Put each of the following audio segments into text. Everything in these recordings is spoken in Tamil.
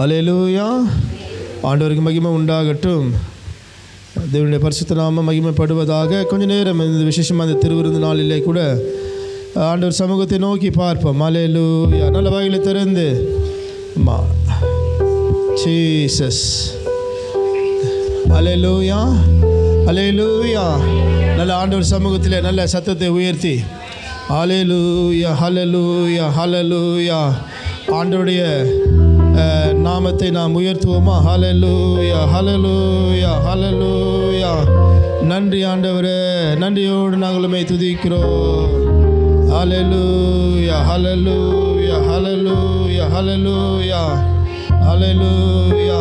அல்லேலூயா. ஆண்டவருக்கு மகிமை உண்டாகட்டும். தேவனுடைய பரிசுத்த நாமம் மகிமைப்படுவதாக. கொஞ்ச நேரம் இந்த விசேஷமாக இந்த திருவிருந்து நாளிலே கூட ஆண்டவர் சமூகத்தை நோக்கி பார்ப்போம். அல்லேலூயா. நல்ல வகையில் திறந்து ஜீசஸ். அல்லேலூயா, அல்லேலூயா. நல்ல ஆண்டவர் சமூகத்திலே நல்ல சத்தத்தை உயர்த்தி அல்லேலூயா, அல்லேலூயா, அல்லேலூயா. ஆண்டவருடைய நாமத்தை நாம் உயர்த்துவோமா? ஹல்லேலூயா, ஹல்லேலூயா, ஹல்லேலூயா. நன்றி ஆண்டவரே, நன்றியோடு நாங்கள் உம்மை துதிக்கிறோம். ஹல்லேலூயா, ஹல்லேலூயா, ஹல்லேலூயா, ஹல்லேலூயா, ஹல்லேலூயா.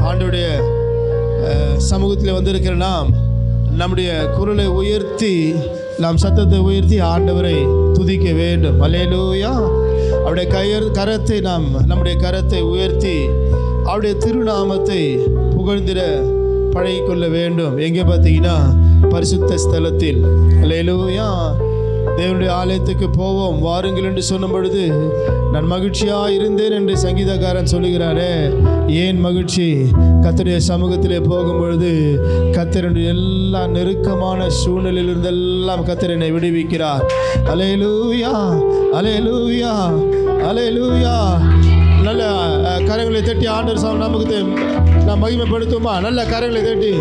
ஆண்டவருடைய சமூகத்தில் வந்திருக்கிற நாம் நம்முடைய குரலை உயர்த்தி, நாம் சத்தத்தை உயர்த்தி ஆண்டவரை துதிக்க வேண்டும். ஹல்லேலூயா. அவருடைய கரத்தை நம்முடைய கரத்தை உயர்த்தி அவருடைய திருநாமத்தை புகழ்ந்திட பழகிக்கொள்ள வேண்டும். எங்கே பார்த்தீங்கன்னா பரிசுத்த ஸ்தலத்தில். அல்லேலூயா. தேவனுடைய ஆலயத்துக்கு போவோம் வாருங்கள் என்று சொன்னும் பொழுது நான் மகிழ்ச்சியாக இருந்தேன் என்று சங்கீதக்காரன் சொல்லுகிறாரே. ஏன் மகிழ்ச்சி? கர்த்தருடைய சமூகத்திலே போகும் பொழுது கர்த்தருடைய எல்லா நெருக்கமான சூழ்நிலையிலிருந்தெல்லாம் கர்த்தர் என்னை விடுவிக்கிறார். அல்லேலூயா, அல்லேலூயா, அல்லேலூயா. நல்ல கரங்களை தட்டி ஆண்டவர் நமக்கு நாம் மகிமைப்படுத்துமா? நல்ல கரங்களை தட்டி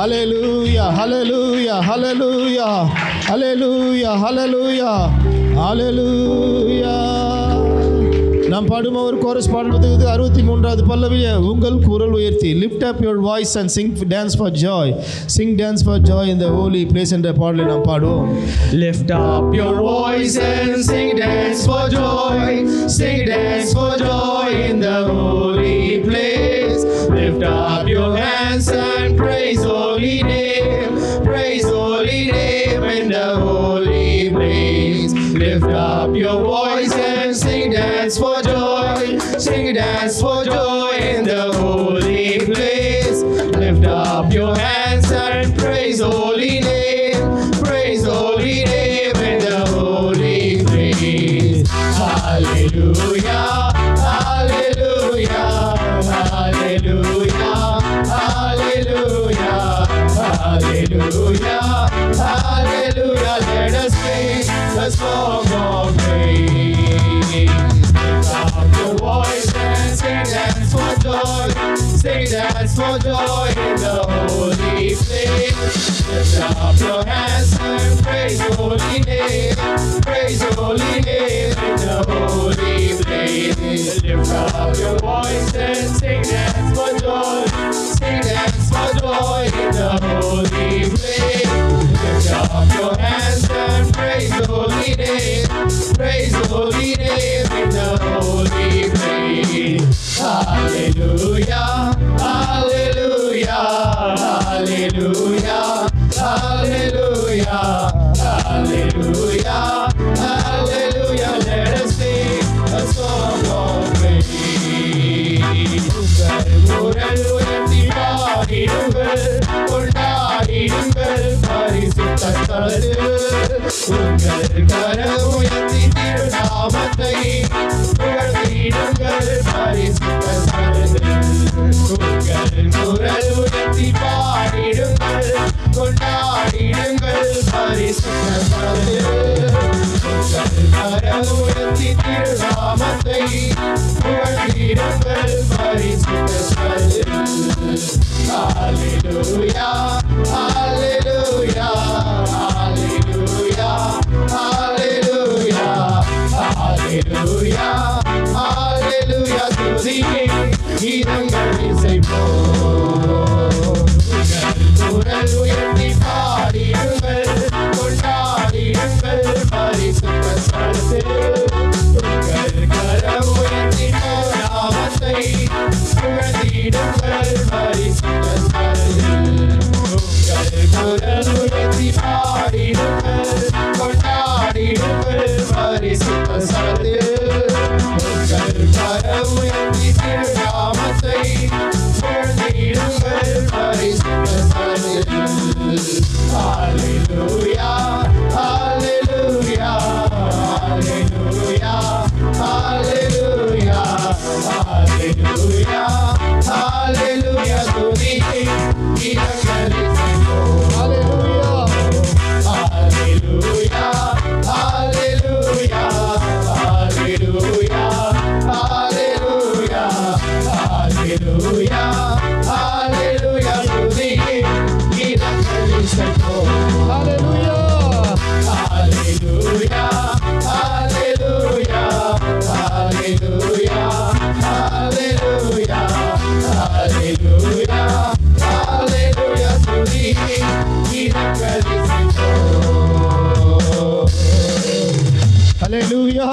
அல்லேலூயா, அல்லேலூயா, அல்லேலூயா, அல்லேலூயா, அல்லேலூயா, அல்லேலூயா. நாம் பாடும் ஒரு கோரஸ் பாடுவதற்கு 63வது பல்லவியை உங்கள் குரல் உயர்த்தி lift up your voice and sing dance for joy. Sing dance for joy in the holy place என்ற பாடலை நாம் பாடுவோம். Lift up your voice and sing dance for joy. Sing dance for joy in the holy place. Lift up your hands and praise holy name. Praise holy name in the holy place. Lift up your voice and sing dance for joy. Sing dance for joy in the holy place. Lift up your hands and praise holy name. Praise holy name in the holy place. Hallelujah, hallelujah, hallelujah, hallelujah, hallelujah, hallelujah. Let us sing a song of praise. Lift up your voice and sing dance for joy. Sing dance for joy in the holy place. Lift up your hands and praise holy name. Praise holy name in the holy place. Lift up your voice and sing dance for joy. Sing dance for joy in the holy place. Lift up your hands and praise holy name. Praise holy name in the holy place. Hallelujah, hallelujah, hallelujah, hallelujah, hallelujah, hallelujah. Let us sing a song of praise. குரல் உயர்த்தி பாடிடுங்கள், கொண்டாடிடுங்கள் பரிசுத்த ஸ்தலத்தில். உங்கள் கரம் உயர்த்தி திருநாமத்தை புகழ்ந்திடுங்கள் பரிசுத்த ஸ்தலத்தில். உங்கள் குரல் உயர்த்தி பாடிடுங்கள், கொண்டாடிடுங்கள் பரிசுத்த ஸ்தலத்தில். உங்கள் கரம் உயர்த்தி திருநாமத்தை புகழ்ந்திடுங்கள் பரிசுத்த ஸ்தலத்தில். Hallelujah, hallelujah, hallelujah, hallelujah, hallelujah, hallelujah. துதியே கீதங்கள் இசைப்போம். உங்கள் குரல் உயர்த்தி அல்லேலூயா,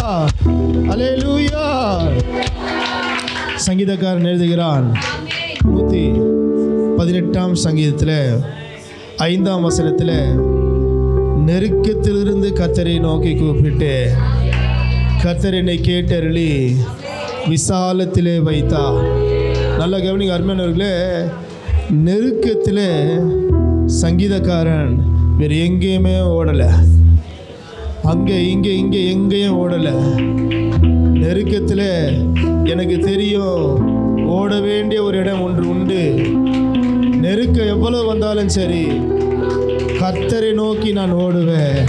அல்லேலூயா. சங்கீதக்காரன் எழுதுகிறான் 118ஆம் சங்கீதத்தில் 5ஆம் வசனத்தில், நெருக்கத்திலிருந்து கர்த்தரை நோக்கி கூப்பிட்டு கர்த்தர் என்னை கேட்டருளி விசாலத்திலே வைத்தார். நல்ல கவனிங்க அருமையானவர்களே, நெருக்கத்தில் சங்கீதக்காரன் வேறு எங்கேயுமே ஓடலை, அங்கே இங்கே எங்கேயும் ஓடலை. நெருக்கத்தில் எனக்கு தெரியும் ஓட வேண்டிய ஒரு இடம் ஒன்று உண்டு. நெருக்கம் எவ்வளவு வந்தாலும் சரி கர்த்தரை நோக்கி நான் ஓடுவேன்.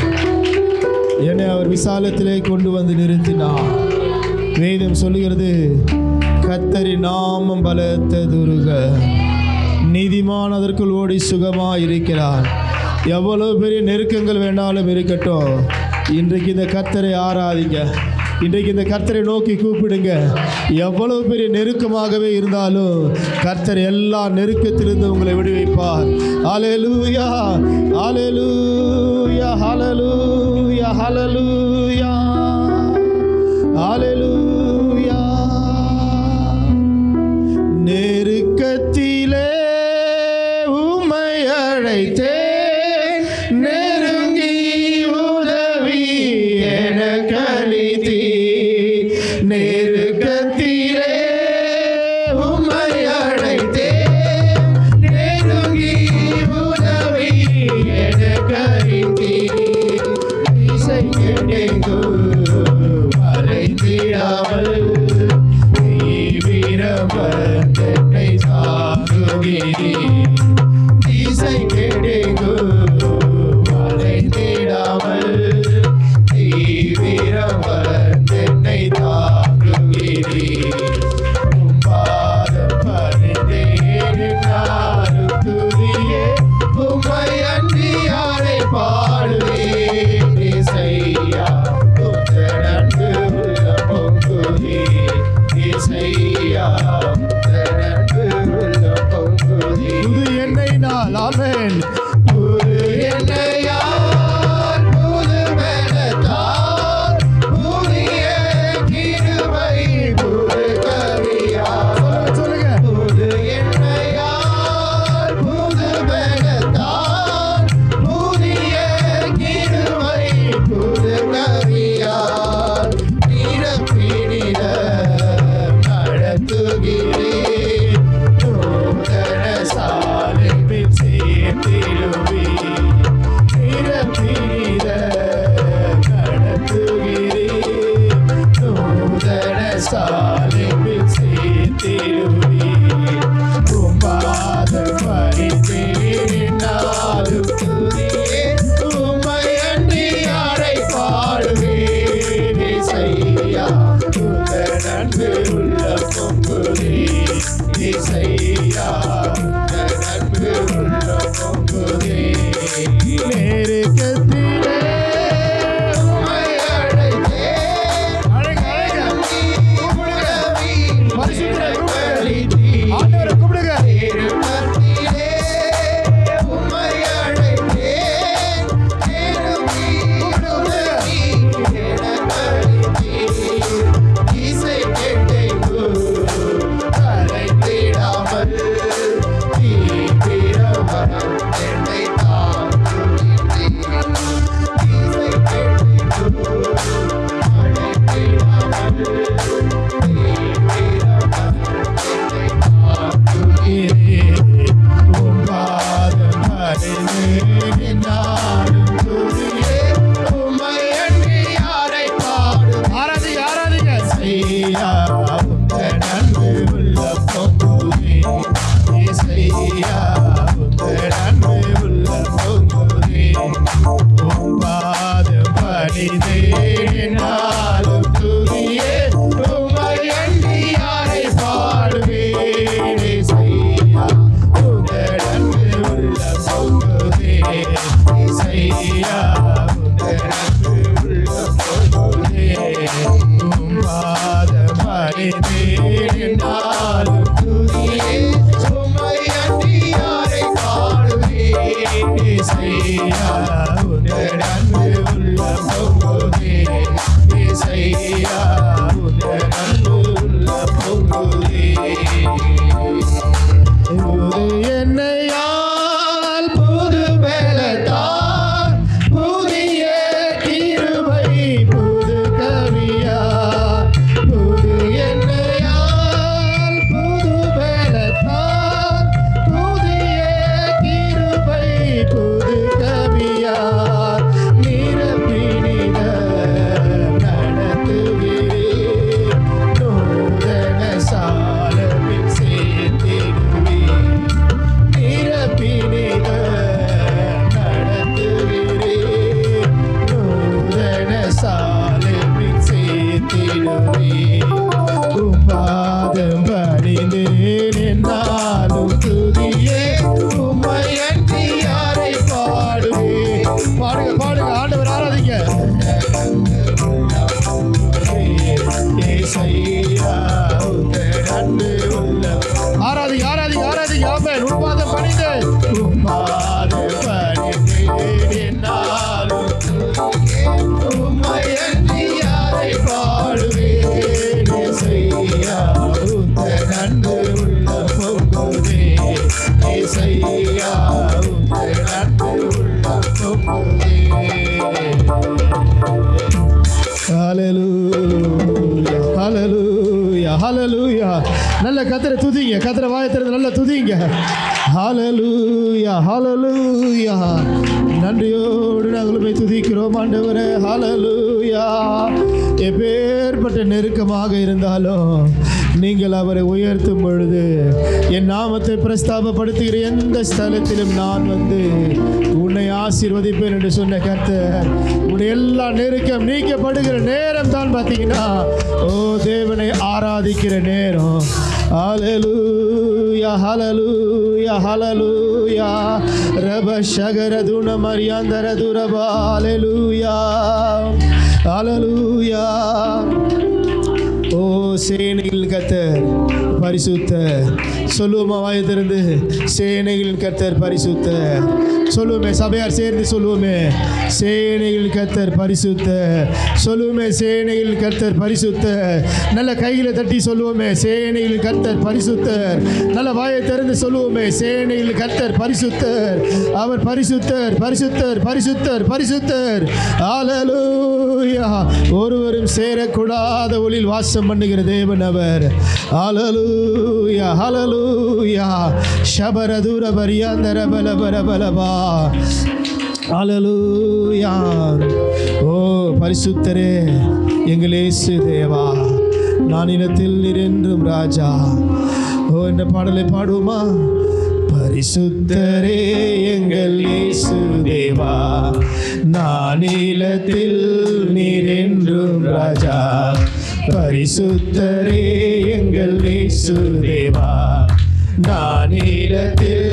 என்னை அவர் விசாலத்திலே கொண்டு வந்து நிறுத்தினார். வேதம் சொல்லுகிறது, கர்த்தரின் நாமம் பலத்த துருக, நீதிமான் அதற்குள் ஓடி சுகமாக இருக்கிறார். எவ்வளவு பெரிய நெருக்கங்கள் வேண்டாலும் இருக்கட்டும், இன்றைக்கு இந்த கர்த்தரை ஆராதிங்க, இன்றைக்கு இந்த கர்த்தரை நோக்கி கூப்பிடுங்க. எவ்வளவு பெரிய நெருக்கமாகவே இருந்தாலும் கர்த்தர் எல்லா நெருக்கத்திலிருந்து உங்களை விடுவிப்பார். அல்லேலூயா, அல்லேலூயா, அல்லேலூயா, அல்லேலூயா, அல்லேலூயா. நெருக்கத்திலே உம்மை அழைத்தேன், நெருங்கி உதவி எனக்கு அளித்தீர். நெருக்கத்திலே உம்மை அழைத்தேன், நெருங்கி உதவி எனக்கு அளித்தீர். இசை கேட்டேங்கு அழைத்திடாமல் வீரமந்தனை சாகுகிறீர். இசை கேட்டேங்கு அழைத்திடாமல் வீரமந்தனை தாங்குகிறீர். பாதம் பணிந்தேன் நாளும் துதியே, உம்மை அன்றி யாரை பாடுவேன். இசையா உந்தன் அன்பு உள்ள பொங்குதே, இசையா உந்தன் அன்பு உள்ள பொங்குதே. புது என்னை நாள் ஆமென், புது என்னையால் புது பலத்தால் புதிய கிருபை புது கவியால். சொல்லுங்க, புது என்னையால் புது பலத்தால் புதிய கிருபை புது கவியால் நிரப்பினிட நடத்துகிறேன். நூதன சாலைப்பில் சேர்த்திடுவீர். நிரப்பினிட நடத்துகிறேன். நூதன சாலைப்பில் சேர்த்திடுவீர். உம்பாதம் பணிந்தேன் நாளும் துதியே, உம்மை அன்றி யாரை பாடுவேன். இசையா உந்தன் அன்பு உள்ள பொங்குதே, இசையா உந்தன் அன்பு உள்ள பொங்குதே. நெருக்கத்திலே உம்மை அழைத்தேன், உதவி எனக்கு அளித்தீர். நெருக்கத்திலே உம்மை அழைத்தேன், நெருங்கி உதவி எனக்கு அளித்தீர். இசை கேட்டேங்கு அழைத்திடாமல் தீவிரமனம் என்னை தாங்குகிறீர். இசை கேட்டேங்கு அழைத்திடாமல் தீவிரமனம் என்னை தாங்குகிறீர். உம் பாதம் பணிந்தேன் நாளும் துதியே, உம்மை அன்றி யாரை பாடுவேன். ஆராதிங்க இசையா உந்தன் அன்பு உள்ள பொங்குதே, இசையா உந்தன் அன்பு உள்ள பொங்குதே. உம் பாதம் பணிந்தேன் நாளும் துதியே, உம்மை அன்றி யாரை பாடுவேன். இசையா உந்தன் அன்பு உள்ள பொங்குதே, இசையா உந்தன் அன்பு உள்ள பொங்குதே. உம் பாதம் பணிந்தேன் நாளும் துதியே, உம்மை அன்றி யாரை பாடுவேன். இசையா உந்தன் அன்பு உள்ள பொங்குதே, ஹல்லேலூயா ஹல்லேலூயா ஹல்லேலூயா. நல்ல கர்த்தரை துதிங்க, கர்த்தரை வாயை திறந்து நல்ல துதிங்க. ஹல்லேலூயா ஹல்லேலூயா. நன்றியோடு நாங்கள் போய் துதிக்கிறோம் ஆண்டவரே. ஹல்லேலூயா. எப்பேற்பட்ட நெருக்கமாக இருந்தாலும் நீங்கள் அவரை உயர்த்தும் பொழுது, என் நாமத்தை பிரஸ்தாபப்படுத்துகிற எந்த ஸ்தலத்திலும் நான் வந்து உன்னை ஆசீர்வதிப்பேன் என்று சொன்ன கர்த்தர், உன்னுடைய எல்லா நெருக்கம் நீக்கப்படுகிற நேரம் தான் பார்த்தீங்கன்னா ஓ தேவனை ஆராதிக்கிற நேரம். ஹல்லேலூயா ஹல்லேலூயா ஹல்லேலூயா. ரப ஷகர துன மரியாந்தர துரபா. ஹல்லேலூயா ஹல்லேலூயா. ஓ சேனைகளின் கர்த்தர் பரிசுத்தர். சொல்லுவோமா வாயை திறந்து? சேனைகளின் கர்த்தர் பரிசுத்தர். சொல்லுவோமே, சபையார் சேர்ந்து சொல்லுவோமே, சேனைகளின் கர்த்தர் பரிசுத்தர். சொல்லுவோமே, சேனைகளின் கர்த்தர் பரிசுத்தர். நல்ல கையில தட்டி சொல்லுவோமே, சேனைகளின் கர்த்தர் பரிசுத்தர். நல்ல வாயை திறந்து சொல்லுவோமே, சேனைகளின் கர்த்தர் பரிசுத்தர். அவர் பரிசுத்தர் பரிசுத்தர் பரிசுத்தர் பரிசுத்தர். ஹல்லேலூயா. ஒருவரும் சேரக்கூடாத ஒளியில் வாசம் பண்ணுகிற தேவன் அவர். ஹல்லேலூயா ஹல்லேலூயா. ஷபரதுர பரியாந்தர பல பல பலபா. ஹல்லேலூயா. ஓ பரிசுத்தரே, எங்கள் இயேசு தேவா, நானிலத்தில் நிறைந்தும் ராஜா. ஓ என்ற பாடலை பாடுவோமா? பரிசுத்தரே எங்கள் இயேசு தேவா, நானிலத்தில் நிறைந்தும் ராஜா. பரிசுத்தரே எங்கள் இயேசு தேவா, நானிலத்தில்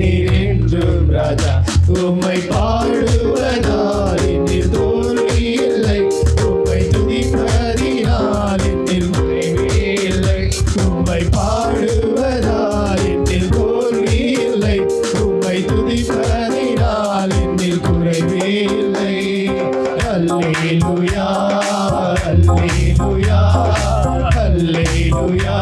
நிறைந்தும் ராஜா. உம்மை பாடுவதால் என்னில் தோல்வி இல்லை, உம்மை துதிப்பதினால் என்னில் குறைவே இல்லை. உம்மை பாடுவதால் என்னில் தோல்வி இல்லை, உம்மை துதிப்பதினால் என்னில் குறைவே இல்லை. அல்லேலூயா அல்லேலூயா அல்லேலூயா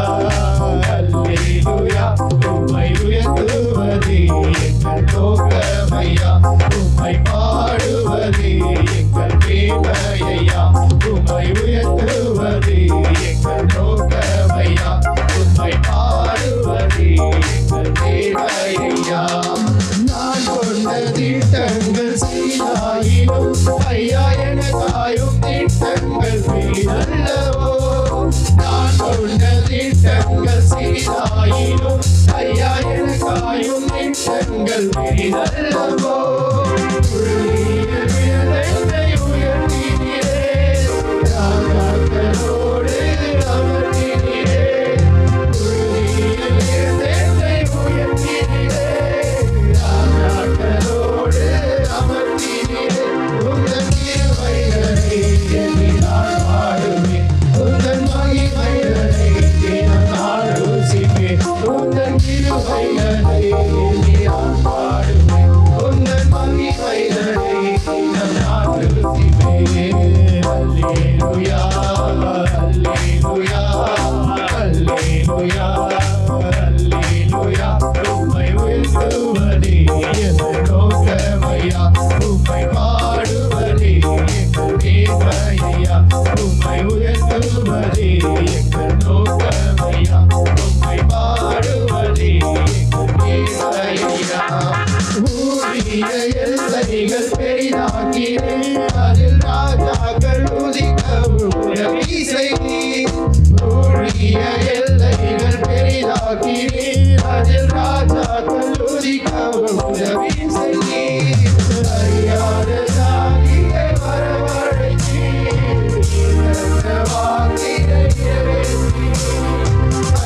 அல்லேலூயா. உம்மை உயர்த்துவதே எங்கள் நோக்கமையா, உம்மை பாடுவதே எங்கள் மேன்மையா. உம்மை உயர்த்துவதே எங்கள் நோக்கமையா, உம்மை பாடுவதே எங்கள் மேன்மையா. நான் கொண்ட திட்டங்கள் சீராயினும் ஐயா எனக்காயும் திட்டங்கள் வீரல்லவோ. நான் கொண்ட திட்டங்கள் சீராயினும் ஐயா எனக்காயும் திட்டங்கள் வீரல்லவோ. என்னை உயர்த்தினீரே, ராஜாக்களோடு அமர்த்தினீரே. என்னை உயர்த்தினீரே, ராஜாக்களோடு அமர்த்தினீரே. உந்தன் கிருபைகளை எண்ணி நான் பாடுவேன், உந்தன் மகிமைகளை தினம் நான் ருசிப்பேன். உந்தன் கிருபைகளை எண்ணி நான் பாடுவேன், உந்தன் மகிமைகளை தினம் நான் ருசிப்பேன். அல்லேலூயா அல்லேலூயா அல்லேலூயா அல்லேலூயா. உம்மை உயர்த்துவதே எங்கள் நோக்கமையா, உம்மை பாடுவதே எங்கள் மேன்மையா. உம்மை உயர்த்துவதே எங்கள் நோக்கமையா, உம்மை பாடுவதே எங்கள் மேன்மையா. ஊழிய எல்லைகள் பெரிதாக்கினீர், அதில் ராஜாக்கள் உதிக்கவும் உதவி செய்தீர். ஊழிய எல்லைகள் பெரிதாக்கினீர், அதில் ராஜாக்கள் உதிக்கவும் உதவி செய்தீர். அறியாத ஜாதியை வரவழைத்தீர், இந்த வாக்கினை நிறைவேற்றினீர்.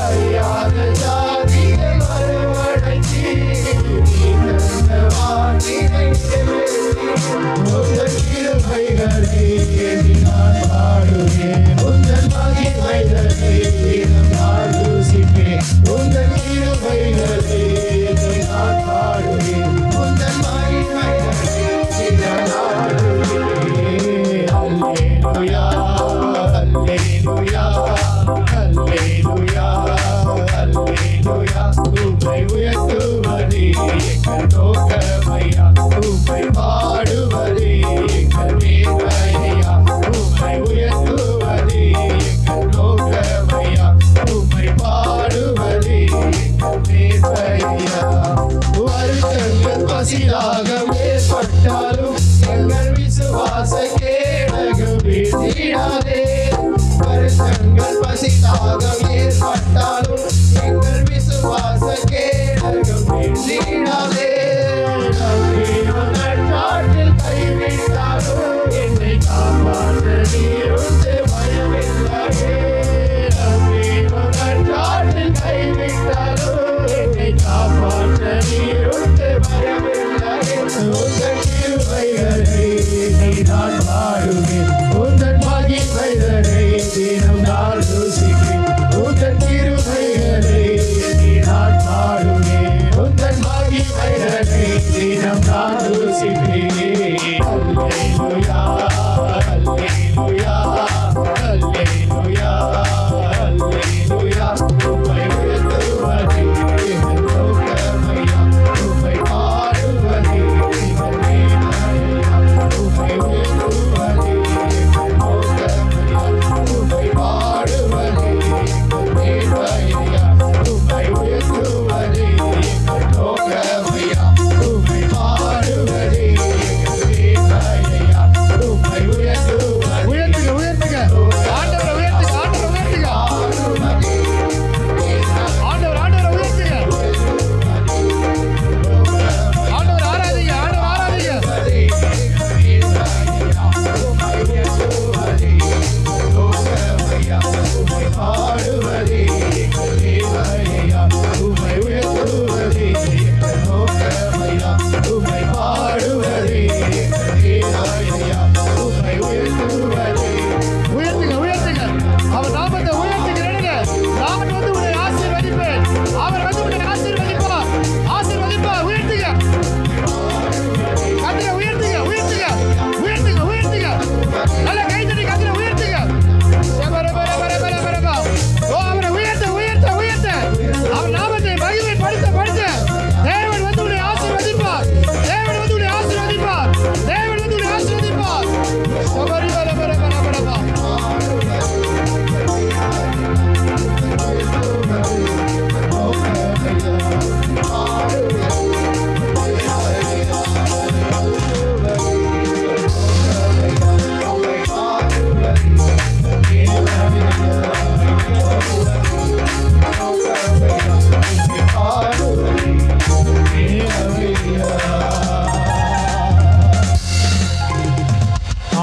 அறியாத ஜாதியை வரவழைத்தீர், இந்த வாக்கினை நிறைவேற்றினீர். உந்தன் கிருபைகளை எண்ணி நான் பாடுவேன், உந்தன் மகிமைகளை தினம்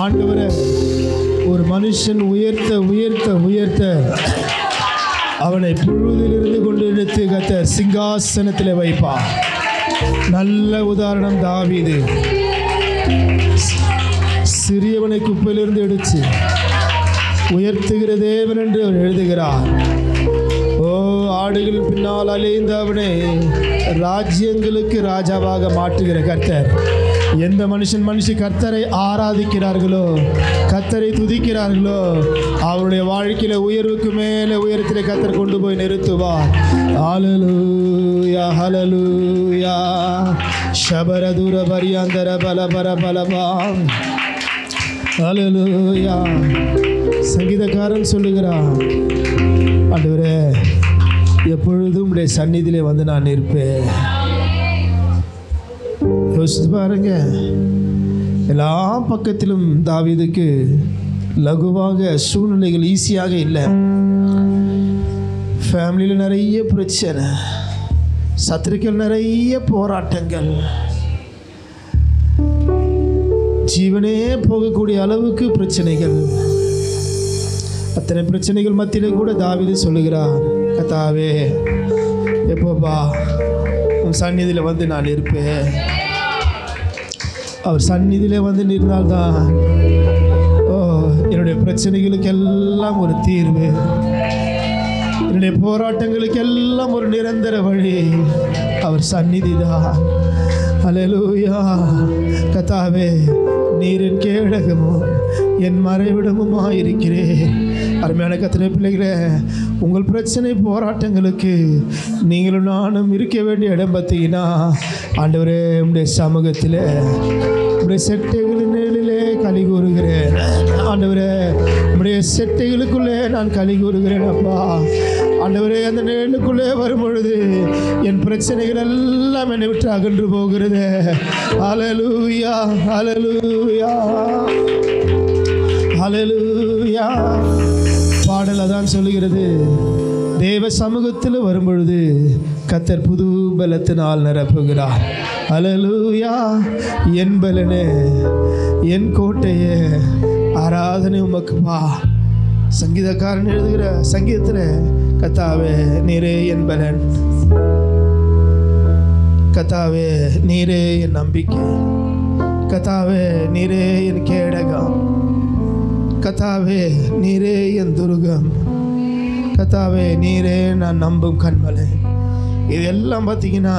ஆண்டவரே, ஒரு மனுஷன் உயர்த்த உயர்த்த உயர்த்த அவனை புழுதிலிருந்து கொண்டு எடுத்து கர்த்தர் சிங்காசனத்தில் வைப்பார். நல்ல உதாரணம் தாவீது. சிறியவனை குப்பையிலிருந்து எடுத்து உயர்த்துகிற தேவன் என்று அவர் எழுதுகிறார். ஓ, ஆடுகள் பின்னால் அலைந்த அவனை ராஜ்யங்களுக்கு ராஜாவாக மாற்றுகிற கர்த்தர். எந்த மனுஷி கர்த்தரை ஆராதிக்கிறார்களோ, கர்த்தரை துதிக்கிறார்களோ, அவருடைய வாழ்க்கையில உயர்வுக்கு மேலே உயரத்திலே கர்த்தர் கொண்டு போய் நிறுத்துவார். ஹல்லேலூயா ஹல்லேலூயா. ஷபரதுர பரியந்தர பலபர பலபா. ஹல்லேலூயா. சங்கீதக்காரன் சொல்லுகிறான், ஆண்டவரே, எப்பொழுதும் உடைய சந்நிதியிலே வந்து நான் நிற்பேன். யோசித்து பாருங்க, எல்லா பக்கத்திலும் தாவீதுக்கு லகுவாக சூழ்நிலைகள் ஈஸியாக இல்லை. ஃபேமிலியில் நிறைய பிரச்சனை, சத்துருக்கள் நிறைய போராட்டங்கள், ஜீவனே போகக்கூடிய அளவுக்கு பிரச்சனைகள். அத்தனை பிரச்சனைகள் மத்தியிலே கூட தாவீது சொல்லுகிறார், கர்த்தாவே, எப்போப்பா உன் சந்நிதியில் வந்து நான் இருப்பேன். அவர் சந்நிதியில் வந்து நின்றால்தான் என்னுடைய பிரச்சனைகளுக்கெல்லாம் ஒரு தீர்வு, என்னுடைய போராட்டங்களுக்கெல்லாம் ஒரு நிரந்தர வழி அவர் சந்நிதி தான். ஹல்லேலூயா. கர்த்தாவே, நீர் என் கேடகமும் என் மறைவிடமுமாக இருக்கிறேன். அருமையான கர்த்தருடைய பிள்ளைகளே, உங்கள் பிரச்சனை போராட்டங்களுக்கு நீங்களும் நானும் இருக்க வேண்டிய இடம் பார்த்தீங்கன்னா, ஆண்டவரே, உடைய சமூகத்தில் உடைய செட்டைகளின் நிழலிலே களி கூறுகிறேன். ஆண்டவரே, உடைய செட்டைகளுக்குள்ளே நான் களி கூறுகிறேன். அப்பா ஆண்டவரே, அந்த நிழலுக்குள்ளே வரும் பொழுது என் பிரச்சனைகள் எல்லாம் என்னை விட்டு அகன்று போகிறது. ஹல்லேலூயா ஹல்லேலூயா ஹல்லேலூயா. பாடல் அதான் சொல்லுகிறது, தேவ சமூகத்தில் வரும்பொழுது கர்த்தர் புது பலத்தினால் நிரப்புகிறார். ஹல்லேலூயா. என் பலனே, என் கோட்டையே, ஆராதனை உமக்குப்பா. சங்கீதக்காரன் எழுதுகிற சங்கீதத்தில், கர்த்தாவே, நீரே என் பலன், கர்த்தாவே, நீரே என் நம்பிக்கை, கர்த்தாவே, நீரே என் கேடகம், கர்த்தாவே, நீரே என் துருகம், கர்த்தாவே, நீரே நான் நம்பும் கண்மலை. இதெல்லாம் பார்த்தீங்கன்னா,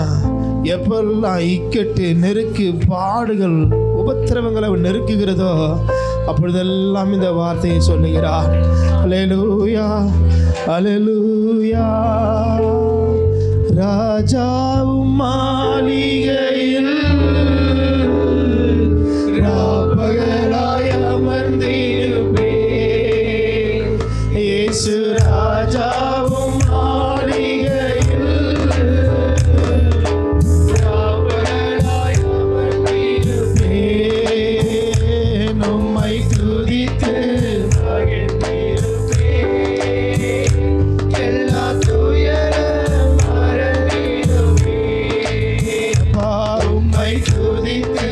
எப்பெல்லாம் இக்கட்டு, நெருக்கு, பாடுகள், உபத்திரவங்களை நெருக்குகிறதோ அப்பொழுதெல்லாம் இந்த வார்த்தையை சொல்லுகிறார். ஹல்லேலூயா ஹல்லேலூயா. ராஜாவும் மாளிகையில் ராப்பகலாய் அமர்ந்திருப்பேன். இயேசு ராஜாவும் மாளிகையில் ராப்பகலாய் அமர்ந்திருப்பேன். உம்மை துதித்து எல்லா துயரம் மறந்திடுவேன். உம்மை துதித்து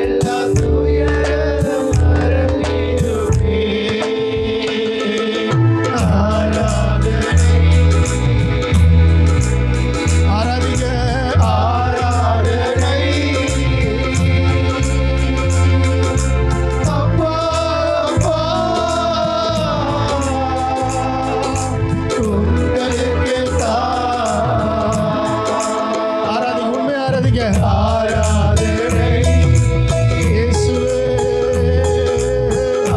எல்லா துயரம் மறந்திடுவேன். ஆராதனை ஆராதிக்க ஆராதனை அப்பா அப்பா உங்களுக்கு ஆராதிக்க, உண்மை ஆராதிக்க. ஆராதனை இயேசுவே,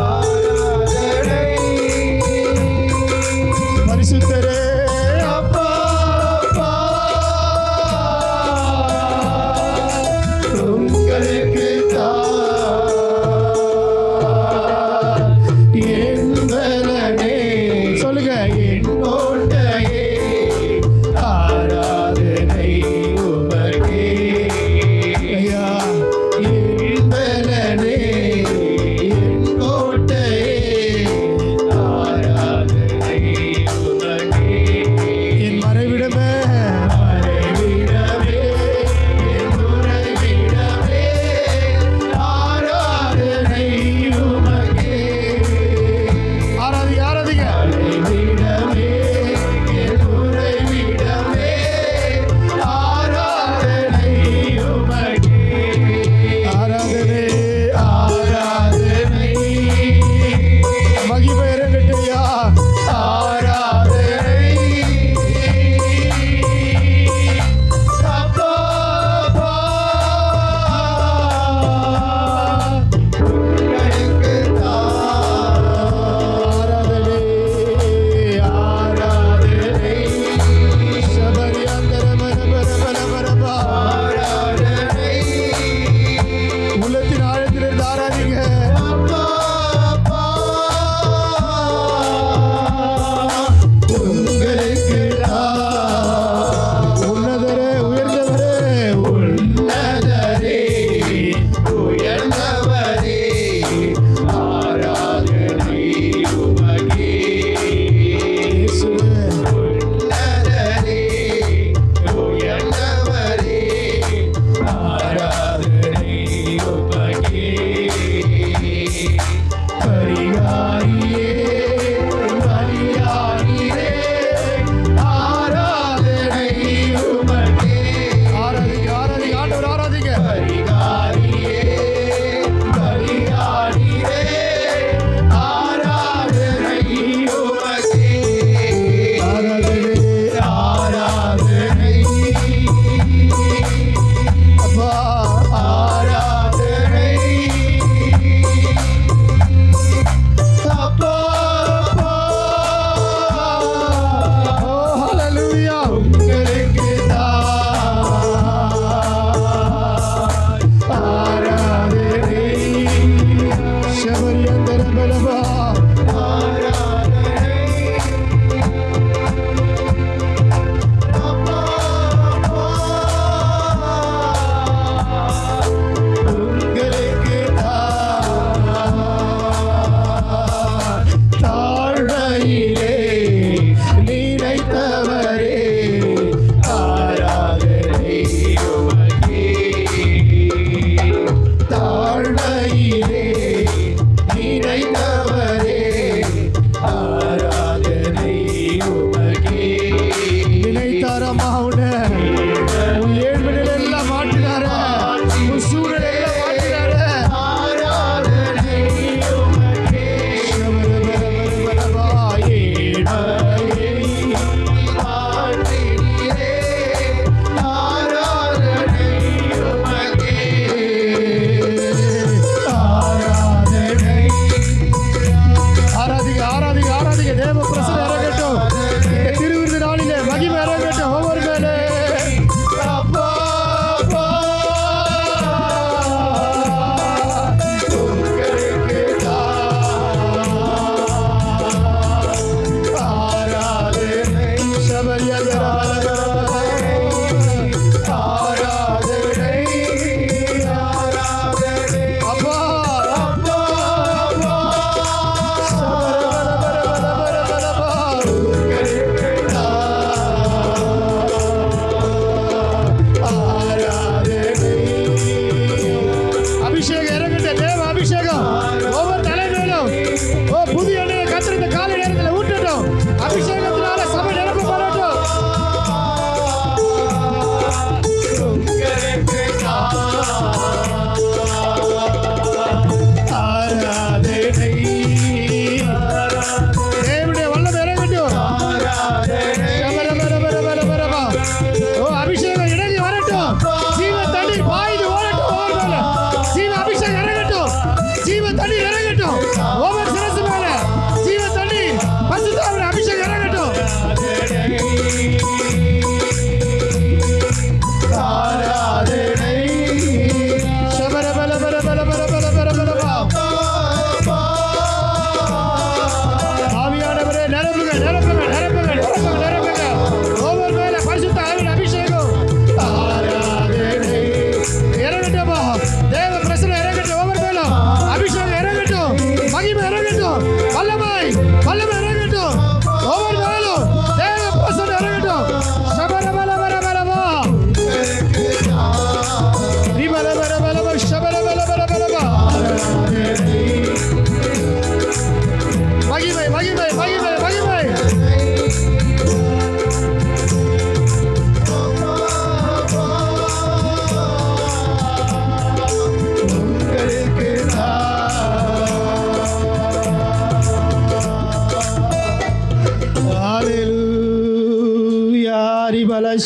ஆராதனை பரிசுத்தரே, அப்பா அப்பா உங்களுக்கு என் பலனே. சொல்லுங்க, என் கோட்டையே, ஆராதனை உமக்கே.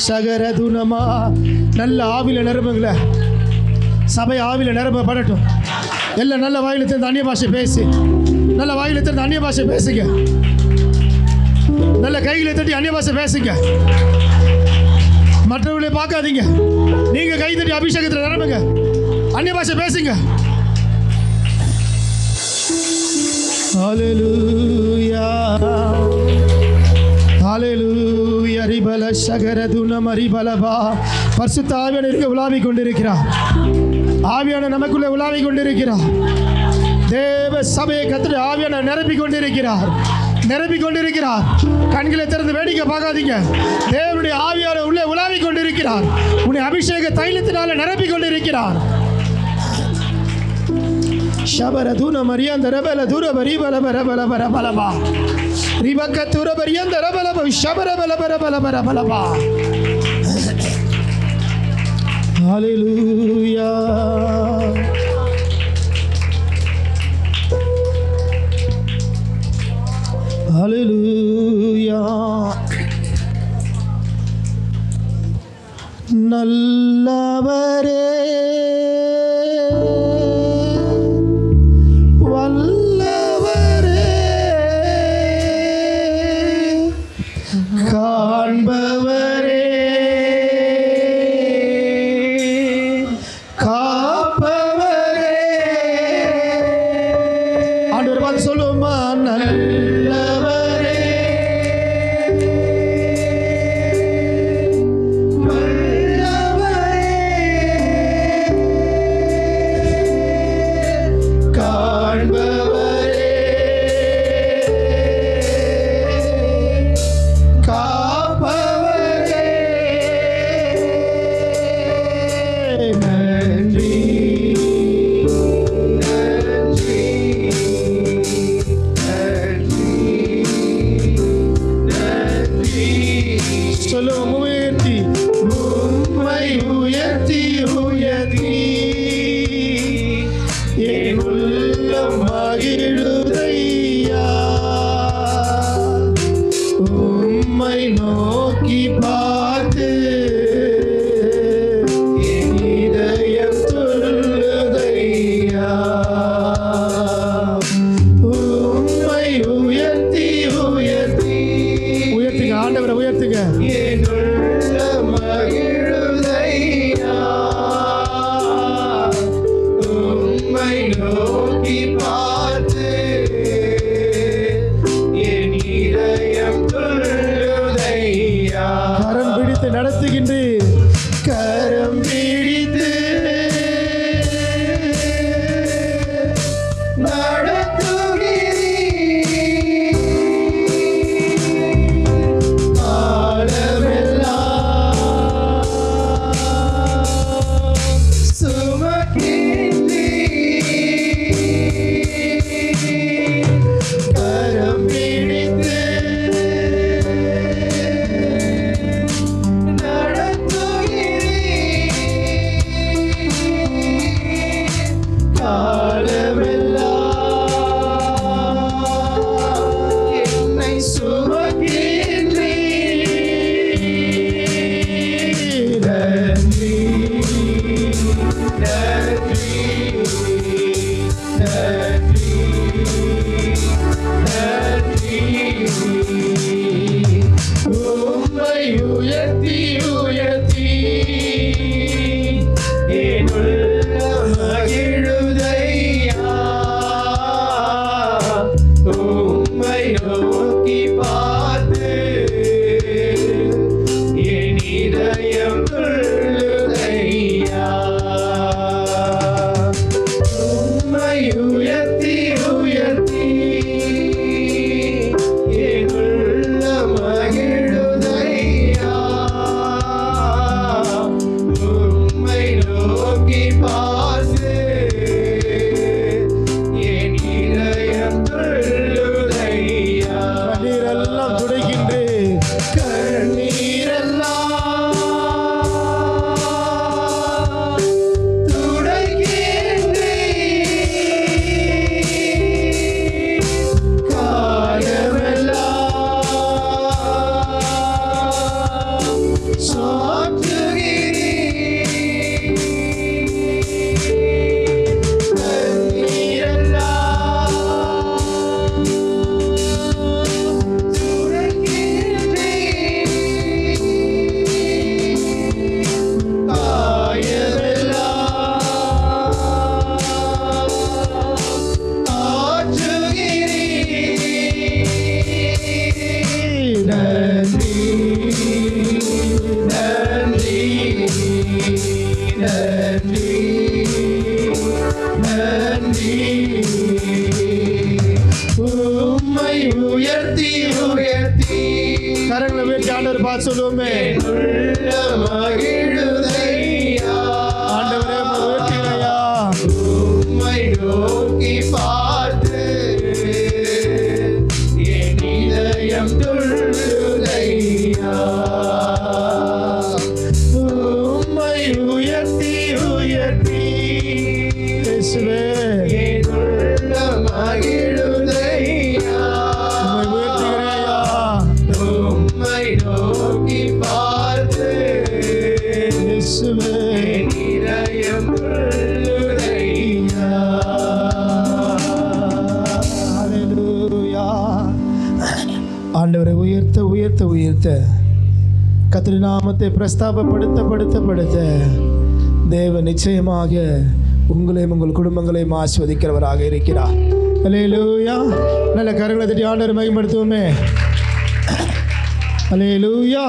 சகரதுனமா. நல்ல ஆவில நிரம்புங்கள, சபை ஆவில நிரம்பப்படட்டும். எல்லாம் நல்ல வாயில திறந்து அந்நிய பாஷை பேசி, நல்ல வாயில திறந்து அந்நிய பாஷை பேசுங்க. நல்ல கைகளை தட்டி அந்நிய பாஷை பேசுங்க. மற்றவர்களை பார்க்காதீங்க, நீங்க கை தட்டி அபிஷேகத்தில் நிரம்புங்க. அந்நிய பாஷை பேசுங்க. ஹல்லேலூயா ஹல்லேலூயா. ரிபல சகரதுன மரிபலபா. பரிசுத்த ஆவியானவர் இங்கே உலாவிக் கொண்டிருக்கிறார். ஆவியான நமக்குள்ளே உலாவிக் கொண்டிருக்கிறார். தேவ சபையை கர்த்தர் ஆவியான நிரப்பிக் கொண்டிருக்கிறார், நிரப்பிக் கொண்டிருக்கிறார். கண்களை திறந்து வேடிக்கை பார்க்காதீங்க. தேவனுடைய ஆவியான உள்ளே உலாவிக் கொண்டிருக்கிறார். உன்னை அபிஷேக தைலத்தினால நிரப்பிக் கொண்டிருக்கிறார். ஷபரதுன மரியந்த ரபல துரபரி பலபர பலபா. ரிபக்க துரபரியந்த ரபலப ஷபர பலபர பலபா. ஹல்லேலூயா. ஹல்லேலூயா. நல்லவரே வல்லவரே காண்பவரே காப்பவரே. ஆண்டவர் பார்த்து சொல்லுவோமா, நல்லவரே வல்லவரே காண்பவரே காப்பவரே. நன்றி நன்றி நன்றி நன்றி. சொல்லுவோம், உயர்த்தி உம்மை உயர்த்தி உயர்த்தி என் உள்ளம் மகிழுதையா. உம்மை நோக்கி பார்த்து என் இதயம் துள்ளுதையா. உம்மை உயர்த்தி உயர்த்தி உயர்த்துங்க, ஆண்டவரை உயர்த்துங்க. என் உள்ளம் மகிழுதையா. உம்மை நோக்கி பார்த்து என் இதயம் துள்ளுதையா. கரம் பிடித்து நடத்துகின்றேன், கரம் பிடித்து So நன்றி உம்மை உயர்த்தி உயர்த்தி கரங்களை உயர்த்தி ஆண்டவர் பார்த்து சொல்லுவோமே. உள்ள மகிழுதையா ஆண்டவரே உயர்த்தியா உம்மை நோக்கி பார்த்து என் இதயம் துள்ளுதையா உம்மை உயர்த்தி உயர்த்தி இயேசுவே என் உள்ள மகிழுதையா உம்மை உயர்த்துகிறேயா. உம்மை நோக்கி பார்த்து இயேசுவே என் இதயம் துள்ளுதையா. ஹல்லேலூயா. ஆண்டவரை உயர்த்த உயர்த்த உயர்த்த கர்த்தருடைய நாமத்தை பிரஸ்தாபப்படுத்த தேவன் நிச்சயமாக உங்களையும் உங்கள் குடும்பங்களையும் ஆசீர்வதிக்கிறவராக இருக்கிறார். ஹல்லேலூயா. நல்ல கரங்களை தட்டி ஆண்டவரை மகிமைப்படுத்துவோமே. ஹல்லேலூயா.